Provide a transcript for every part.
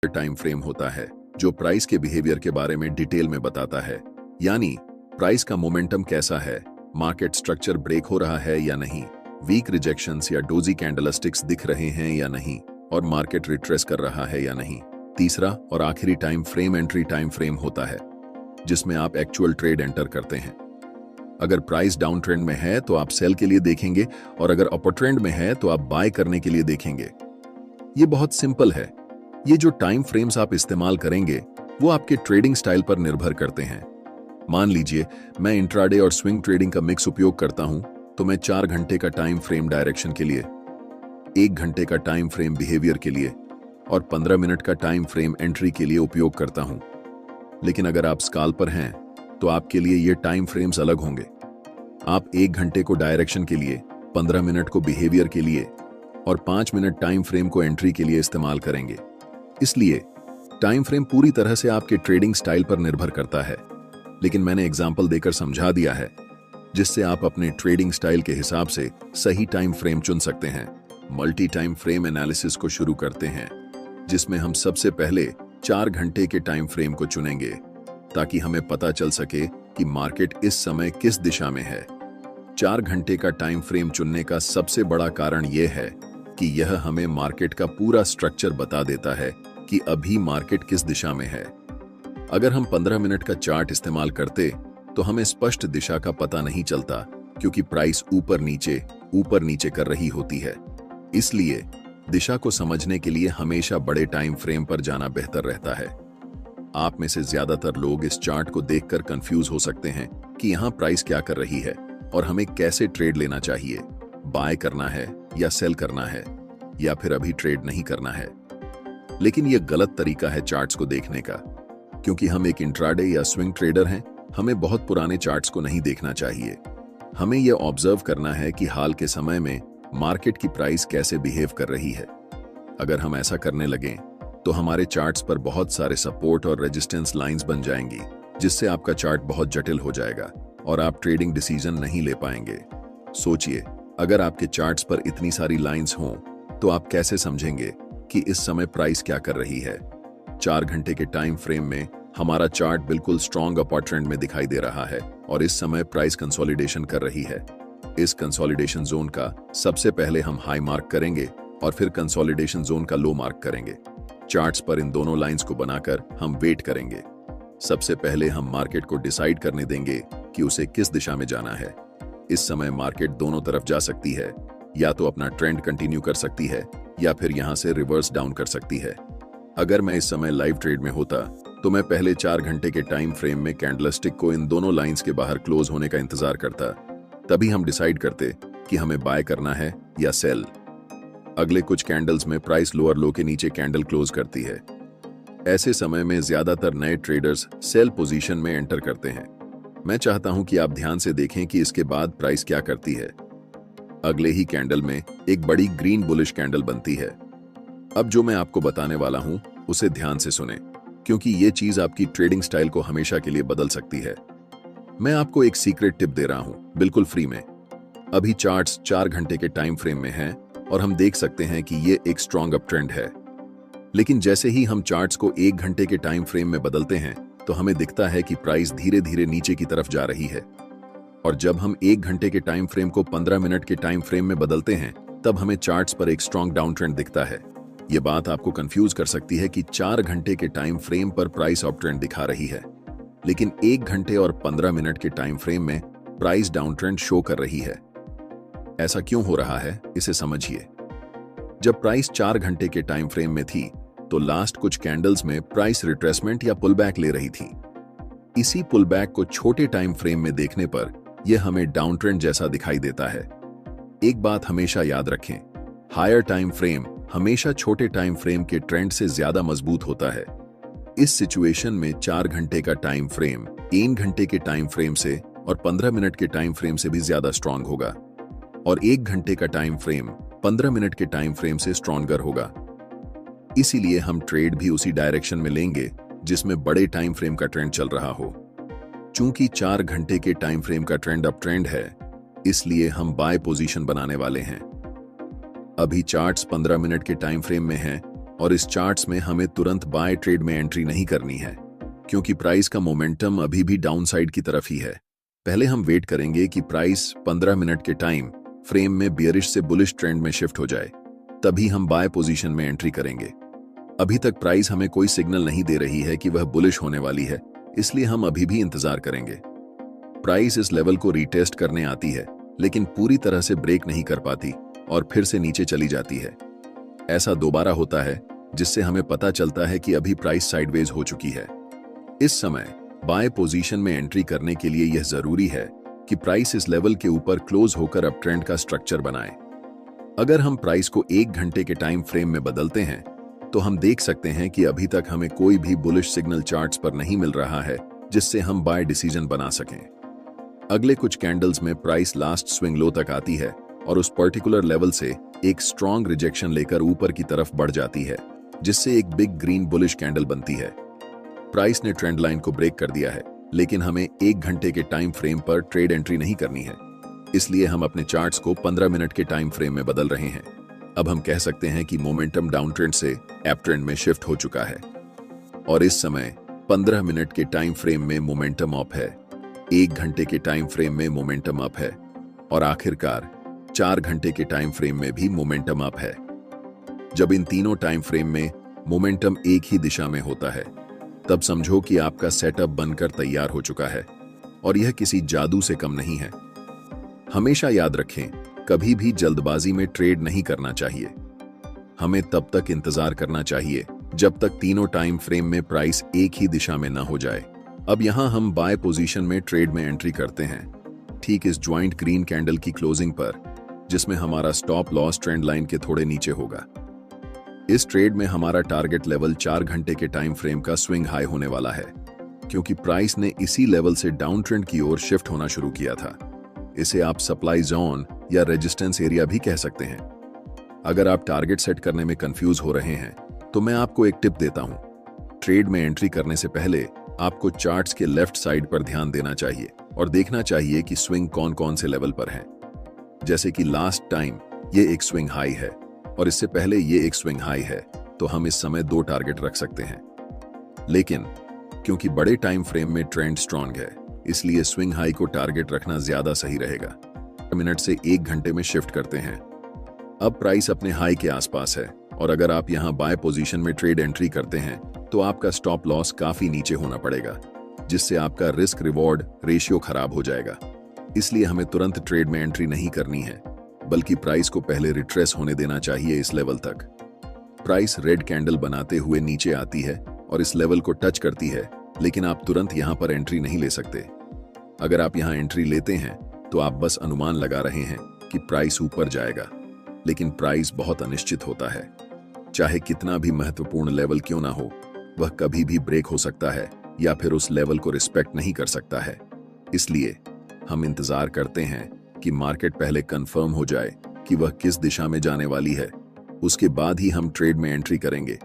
Time frame होता है जो प्राइस के बिहेवियर के बारे में डिटेल में बताता है, यानी प्राइस का मोमेंटम कैसा है, मार्केट स्ट्रक्चर ब्रेक हो रहा है या नहीं, वीक रिजेक्शंस या डोजी कैंडलस्टिक्स दिख रहे हैं या नहीं, और मार्केट रिट्रेस कर रहा है या नहीं। तीसरा और आखिरी time frame entry time frame होता है जिसमें आप एक्चुअल ट्रेड एंटर करते हैं। अगर प्राइस डाउन ट्रेंड में है तो आप सेल के लिए देखेंगे और अगर अपर ट्रेंड में है तो आप बाय करने के लिए देखेंगे। ये बहुत सिंपल है। ये जो टाइम फ्रेम्स आप इस्तेमाल करेंगे वो आपके ट्रेडिंग स्टाइल पर निर्भर करते हैं। मान लीजिए मैं इंट्राडे और स्विंग ट्रेडिंग का मिक्स उपयोग करता हूं तो मैं 4 घंटे का टाइम फ्रेम डायरेक्शन के लिए, 1 घंटे का टाइम फ्रेम बिहेवियर के लिए और 15 मिनट का टाइम फ्रेम एंट्री के लिए उपयोग करता हूं। लेकिन अगर आप स्काल्पर हैं तो आपके लिए ये टाइम फ्रेम्स अलग होंगे। आप 1 घंटे को डायरेक्शन के लिए, 15 मिनट को बिहेवियर के लिए और 5 मिनट टाइम फ्रेम को एंट्री के लिए इस्तेमाल करेंगे। इसलिए टाइम फ्रेम पूरी तरह से आपके ट्रेडिंग स्टाइल पर निर्भर करता है, लेकिन मैंने एग्जाम्पल देकर समझा दिया है जिससे आप अपने ट्रेडिंग स्टाइल के हिसाब से सही टाइम फ्रेम चुन सकते हैं। मल्टी टाइम फ्रेम एनालिसिस को शुरू करते हैं, जिसमें हम सबसे पहले 4 घंटे के टाइम फ्रेम को चुनेंगे ताकि हमें पता चल सके कि मार्केट इस समय किस दिशा में है। 4 घंटे का टाइम फ्रेम चुनने का सबसे बड़ा कारण यह है कि यह हमें मार्केट का पूरा स्ट्रक्चर बता देता है कि अभी मार्केट किस दिशा में है। अगर हम 15 मिनट का चार्ट इस्तेमाल करते तो हमें स्पष्ट दिशा का पता नहीं चलता, क्योंकि प्राइस ऊपर नीचे कर रही होती है। इसलिए दिशा को समझने के लिए हमेशा बड़े टाइम फ्रेम पर जाना बेहतर रहता है। आप में से ज्यादातर लोग इस चार्ट को देखकर कंफ्यूज हो सकते हैं कि यहाँ प्राइस क्या कर रही है और हमें कैसे ट्रेड लेना चाहिए, बाय करना है या सेल करना है, या फिर अभी ट्रेड नहीं करना है। लेकिन यह गलत तरीका है चार्ट्स को देखने का, क्योंकि हम एक इंट्राडे या स्विंग ट्रेडर हैं। हमें बहुत पुराने चार्ट्स को नहीं देखना चाहिए। हमें यह ऑब्जर्व करना है कि हाल के समय में मार्केट की प्राइस कैसे बिहेव कर रही है। अगर हम ऐसा करने लगें तो हमारे चार्ट्स पर बहुत सारे सपोर्ट और रेजिस्टेंस लाइंस बन जाएंगी, जिससे आपका चार्ट बहुत जटिल हो जाएगा और आप ट्रेडिंग डिसीजन नहीं ले पाएंगे। सोचिए, अगर आपके चार्ट्स पर इतनी सारी लाइंस हों तो आप कैसे समझेंगे कि इस समय प्राइस क्या कर रही है। 4 घंटे के टाइम फ्रेम में हमारा चार्ट बिल्कुल स्ट्रॉन्ग अपर ट्रेंड में दिखाई दे रहा है और इस समय प्राइस कंसोलिडेशन कर रही है। इस कंसोलिडेशन जोन का सबसे पहले हम हाई मार्क करेंगे और फिर कंसोलिडेशन जोन का लो मार्क करेंगे। चार्ट्स पर इन दोनों लाइंस को बनाकर हम वेट करेंगे। सबसे पहले हम मार्केट को डिसाइड करने देंगे कि उसे किस दिशा में जाना है। इस समय मार्केट दोनों तरफ जा सकती है, या तो अपना ट्रेंड कंटिन्यू कर सकती है या फिर यहां से रिवर्स डाउन कर सकती है। अगर मैं इस समय लाइव ट्रेड में होता तो मैं पहले 4 घंटे के टाइम फ्रेम में कैंडलस्टिक को इन दोनों लाइंस के बाहर क्लोज होने का इंतजार करता, तभी हम डिसाइड करते कि हमें बाय करना है या सेल। अगले कुछ कैंडल्स में प्राइस लोअर लो के नीचे कैंडल क्लोज करती है। ऐसे समय में ज्यादातर नए ट्रेडर्स सेल पोजीशन में एंटर करते हैं। मैं चाहता हूं कि आप ध्यान से देखें कि इसके बाद प्राइस क्या करती है। अगले ही कैंडल में एक बड़ी ग्रीन बुलिश कैंडल बनती है। अब जो मैं आपको बताने वाला हूं उसे ध्यान से सुनें, क्योंकि ये चीज आपकी ट्रेडिंग स्टाइल को हमेशा के लिए बदल सकती है। मैं आपको एक सीक्रेट टिप दे रहा हूं, बिल्कुल फ्री में। अभी चार्ट्स 4 घंटे के टाइम फ्रेम में हैं और हम देख सकते हैं कि ये एक स्ट्रॉन्ग अप ट्रेंड है। लेकिन जैसे ही हम चार्ट्स को 1 घंटे के टाइम फ्रेम में बदलते हैं तो हमें दिखता है कि प्राइस धीरे धीरे नीचे की तरफ जा रही है। और जब हम 1 घंटे के टाइम फ्रेम को 15 मिनट के टाइम फ्रेम में बदलते हैं तब हमें चार्ट्स पर एक स्ट्रॉन्ग डाउन ट्रेंड दिखता है। यह बात आपको कंफ्यूज कर सकती है कि 4 घंटे के टाइम फ्रेम पर प्राइस अप ट्रेंड दिखा रही है, लेकिन 1 घंटे और 15 मिनट के टाइम फ्रेम में प्राइस डाउन ट्रेंड शो कर रही है। ऐसा क्यों हो रहा है, इसे समझिए। जब प्राइस 4 घंटे के टाइम फ्रेम में थी तो लास्ट कुछ कैंडल्स में प्राइस रिट्रेसमेंट या पुलबैक ले रही थी। इसी पुलबैक को छोटे टाइम फ्रेम में देखने पर यह हमें डाउन ट्रेंड जैसा दिखाई देता है। एक बात हमेशा याद रखें, हायर टाइम फ्रेम हमेशा छोटे टाइम फ्रेम के ट्रेंड से ज्यादा मजबूत होता है। इस सिचुएशन में 4 घंटे का टाइम फ्रेम 3 घंटे के टाइम फ्रेम से और 15 मिनट के टाइम फ्रेम से भी ज्यादा स्ट्रांग होगा, और 1 घंटे का टाइम फ्रेम 15 मिनट के टाइम फ्रेम से स्ट्रॉन्गर होगा। इसीलिए हम ट्रेड भी उसी डायरेक्शन में लेंगे जिसमें बड़े टाइम फ्रेम का ट्रेंड चल रहा हो। चूंकि 4 घंटे के टाइम फ्रेम का ट्रेंड अप ट्रेंड है, इसलिए हम बाय पोजीशन बनाने वाले हैं। अभी चार्ट्स 15 मिनट के टाइम फ्रेम में हैं और इस चार्ट्स में हमें तुरंत बाय ट्रेड में एंट्री नहीं करनी है, क्योंकि प्राइस का मोमेंटम अभी भी डाउनसाइड की तरफ ही है। पहले हम वेट करेंगे कि प्राइस 15 मिनट के टाइम फ्रेम में बियरिश से बुलिश ट्रेंड में शिफ्ट हो जाए, तभी हम बाय पोजीशन में एंट्री करेंगे। अभी तक प्राइस हमें कोई सिग्नल नहीं दे रही है कि वह बुलिश होने वाली है, इसलिए हम अभी भी इंतजार करेंगे। प्राइस इस लेवल को रीटेस्ट करने आती है, लेकिन पूरी तरह से ब्रेक नहीं कर पाती और फिर से नीचे चली जाती है। ऐसा दोबारा होता है, जिससे हमें पता चलता है कि अभी प्राइस साइडवेज हो चुकी है। इस समय बाय पोजीशन में एंट्री करने के लिए यह जरूरी है कि प्राइस इस लेवल के ऊपर क्लोज होकर अप ट्रेंड का स्ट्रक्चर बनाए। अगर हम प्राइस को 1 घंटे के टाइम फ्रेम में बदलते हैं, तो हम देख सकते हैं कि अभी तक हमें कोई भी बुलिश सिग्नल चार्ट्स पर नहीं मिल रहा है जिससे हम बाय डिसीजन बना सकें। अगले कुछ कैंडल्स में प्राइस लास्ट स्विंग लो तक आती है और उस पर्टिकुलर लेवल से एक स्ट्रॉन्ग रिजेक्शन लेकर ऊपर की तरफ बढ़ जाती है, जिससे एक बिग ग्रीन बुलिश कैंडल बनती है। प्राइस ने ट्रेंड लाइन को ब्रेक कर दिया है, लेकिन हमें 1 घंटे के टाइम फ्रेम पर ट्रेड एंट्री नहीं करनी है, इसलिए हम अपने चार्ट्स को 15 मिनट के टाइम फ्रेम में बदल रहे हैं। अब हम कह सकते हैं कि मोमेंटम डाउन ट्रेंड से अप ट्रेंड में शिफ्ट हो चुका है और इस समय 15 मिनट के टाइम फ्रेम में मोमेंटम अप है, 1 घंटे के टाइम फ्रेम में मोमेंटम अप है और आखिरकार 4 घंटे के टाइम फ्रेम में भी मोमेंटम अप है। जब इन तीनों टाइम फ्रेम में मोमेंटम एक ही दिशा में होता है, तब समझो कि आपका सेटअप बनकर तैयार हो चुका है और यह किसी जादू से कम नहीं है। हमेशा याद रखें, कभी भी जल्दबाजी में ट्रेड नहीं करना चाहिए। हमें तब तक इंतजार करना चाहिए जब तक तीनों टाइम फ्रेम में प्राइस एक ही दिशा में ना हो जाए। अब यहां हम बाय पोजीशन में ट्रेड में एंट्री करते हैं, ठीक इस ज्वाइंट ग्रीन कैंडल की क्लोजिंग पर, जिसमें हमारा स्टॉप लॉस ट्रेंड लाइन के थोड़े नीचे होगा। इस ट्रेड में हमारा टारगेट लेवल 4 घंटे के टाइम फ्रेम का स्विंग हाई होने वाला है, क्योंकि प्राइस ने इसी लेवल से डाउन ट्रेंड की ओर शिफ्ट होना शुरू किया था। इसे आप सप्लाई जोन या रेजिस्टेंस एरिया भी कह सकते हैं। अगर आप टारगेट सेट करने में कंफ्यूज हो रहे हैं, तो मैं आपको एक टिप देता हूं। ट्रेड में एंट्री करने से पहले आपको चार्ट्स के लेफ्ट साइड पर ध्यान देना चाहिए और देखना चाहिए कि स्विंग कौन कौन से लेवल पर है। जैसे कि लास्ट टाइम ये एक स्विंग हाई है और इससे पहले ये एक स्विंग हाई है, तो हम इस समय 2 टारगेट रख सकते हैं। लेकिन क्योंकि बड़े टाइम फ्रेम में ट्रेंड स्ट्रॉन्ग है, इसलिए स्विंग हाई को टारगेट रखना ज्यादा सही रहेगा। मिनट से 1 घंटे में शिफ्ट करते हैं। अब प्राइस अपने हाई के आसपास है और अगर आप यहां बाय पोजीशन में ट्रेड एंट्री करते हैं, तो आपका स्टॉप लॉस काफी नीचे होना पड़ेगा, जिससे आपका रिस्क रिवॉर्ड रेशियो खराब हो जाएगा। इसलिए हमें तुरंत ट्रेड में एंट्री नहीं करनी है, बल्कि प्राइस को पहले रिट्रेस होने देना चाहिए इस लेवल तक। प्राइस रेड कैंडल बनाते हुए नीचे आती है और इस लेवल को टच करती है, लेकिन आप तुरंत यहां पर एंट्री नहीं ले सकते। अगर आप यहां एंट्री लेते हैं, तो आप बस अनुमान लगा रहे हैं कि प्राइस ऊपर जाएगा, लेकिन प्राइस बहुत अनिश्चित होता है। चाहे कितना भी महत्वपूर्ण लेवल क्यों ना हो, वह कभी भी ब्रेक हो सकता है या फिर उस लेवल को रिस्पेक्ट नहीं कर सकता है। इसलिए हम इंतजार करते हैं कि मार्केट पहले कंफर्म हो जाए कि वह किस दिशा में जाने वाली है, उसके बाद ही हम ट्रेड में एंट्री करेंगे।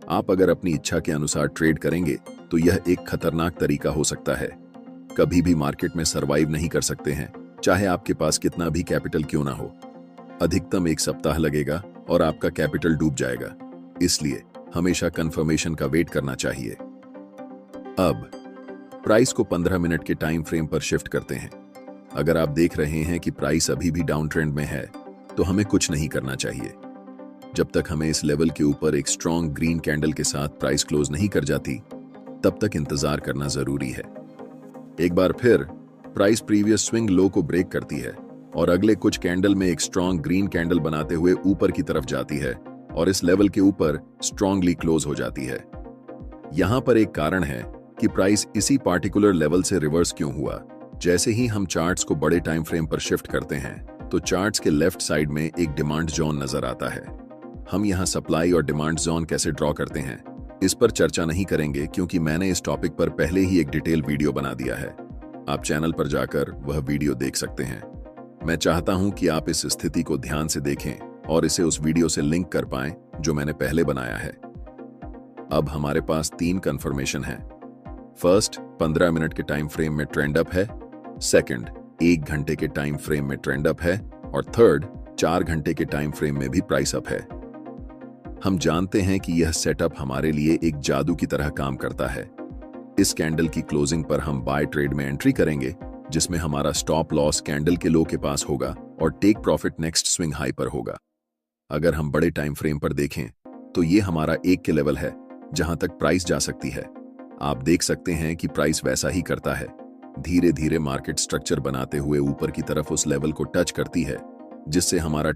आप अगर अपनी इच्छा के अनुसार ट्रेड करेंगे, तो यह एक खतरनाक तरीका हो सकता है। कभी भी मार्केट में सरवाइव नहीं कर सकते हैं, चाहे आपके पास कितना भी कैपिटल क्यों ना हो। अधिकतम 1 सप्ताह लगेगा और आपका कैपिटल डूब जाएगा। इसलिए हमेशा कंफर्मेशन का वेट करना चाहिए। अब प्राइस को 15 मिनट के टाइम फ्रेम पर शिफ्ट करते हैं। अगर आप देख रहे हैं कि प्राइस अभी भी डाउन ट्रेंड में है, तो हमें कुछ नहीं करना चाहिए जब तक हमें इस लेवल के ऊपर एक स्ट्रॉन्ग ग्रीन कैंडल के साथ प्राइस क्लोज नहीं कर जाती। तब तक इंतजार करना जरूरी है। एक बार फिर प्राइस प्रीवियस स्विंग लो को ब्रेक करती है और अगले कुछ कैंडल में एक स्ट्रॉन्ग ग्रीन कैंडल बनाते हुए ऊपर की तरफ जाती है और इस लेवल के ऊपर स्ट्रॉन्गली क्लोज हो जाती है। यहां पर एक कारण है कि प्राइस इसी पार्टिकुलर लेवल से रिवर्स क्यों हुआ। जैसे ही हम चार्ट्स को बड़े टाइम फ्रेम पर शिफ्ट करते हैं, तो चार्ट्स के लेफ्ट साइड में एक डिमांड जोन नजर आता है। हम यहां सप्लाई और डिमांड जोन कैसे ड्रॉ करते हैं, इस पर चर्चा नहीं करेंगे, क्योंकि मैंने इस टॉपिक पर पहले ही एक डिटेल वीडियो बना दिया है। आप चैनल पर जाकर वह वीडियो देख सकते हैं। मैं चाहता हूं कि आप इस स्थिति को ध्यान से देखें और इसे उस वीडियो से लिंक कर पाएं जो मैंने पहले बनाया है। अब हमारे पास 3 कंफर्मेशन है। फर्स्ट, 15 मिनट के टाइम फ्रेम में ट्रेंड अप है। सेकंड, 1 घंटे के टाइम फ्रेम में ट्रेंड अप है और थर्ड, 4 घंटे के टाइम फ्रेम में भी प्राइस अप है। हम जानते हैं कि यह सेटअप हमारे लिए एक जादू की तरह काम करता है। इस कैंडल की क्लोजिंग पर हम बाय ट्रेड में एंट्री करेंगे, जिसमें हमारा स्टॉप लॉस कैंडल के लो के पास होगा और take profit next swing high पर होगा। अगर हम बड़े टाइम फ्रेम पर देखें तो ये हमारा 1 के लेवल है जहां तक प्राइस जा सकती है। आप देख सकते हैं कि प्राइस वैसा ही करता है, धीरे धीरे मार्केट स्ट्रक्चर बनाते हुए ऊपर की तरफ उस लेवल को टच करती है, जिससे हमारा